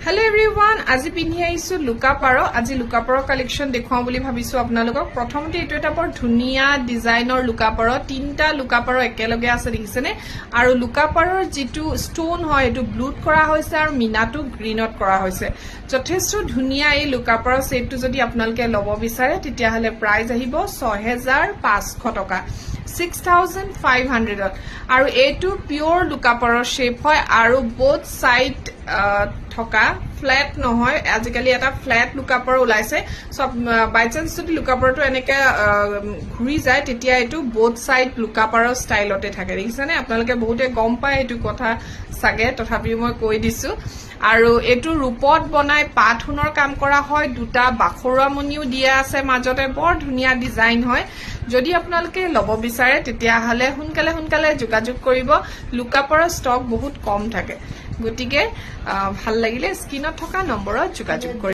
Hello everyone, আজি পিন্ধি আইছো লুকাপাৰো আজি লুকাপাৰো কালেকশন দেখুৱাও বুলি ভাবিছো আপোনালোকক প্ৰথমতে এটো এটা বৰ ধুনিয়া ডিজাইনৰ লুকাপাৰো তিনটা লুকাপাৰো একেলগে আছে দেখিছেনে আৰু লুকাপাৰোৰ যেটো ষ্টোন হয় এটো ব্লুড কৰা হৈছে আৰু মিনাটো গ্ৰীনত কৰা হৈছে যথেষ্ট ধুনিয়া এই লুকাপাৰো সেটটো যদি আপোনালোকে লব বিচাৰে তেতিয়া হলে প্ৰাইস আহিব 6500 টকা 6500 আৰু এটো পিওৰ লুকাপাৰো শেপ হয় আৰু both side থকা ফ্ল্যাট নহয় আজিকালি এটা ফ্ল্যাট লুকাপাৰো ওলাইছে সব বাই চান্স যদি লুকাপাৰোটো এনেকে ঘুৰি যায় তেতিয়া এটো both side লুকাপাৰো ষ্টাইলতে থাকে দেখিছানে আপোনালোকে বহুতে গম পায় এটো কথা সাগে তথাপি মই কৈ দিছো আৰু এটো ৰূপত বনাই পাথুনৰ কাম কৰা হয় দুটা বাখৰুৱা মনিও দিয়া আছে মাজতে বৰ ধুনিয়া ডিজাইন হয় যদি আপোনালোকে লব বিচাৰে তেতিয়া হলে হুনকালে যোগাযোগ কৰিব লুকাপাৰো ষ্টক বহুত কম থাকে গটিকে ভাল লাগিলে স্ক্ৰিনত থকা নম্বৰত যোগাযোগ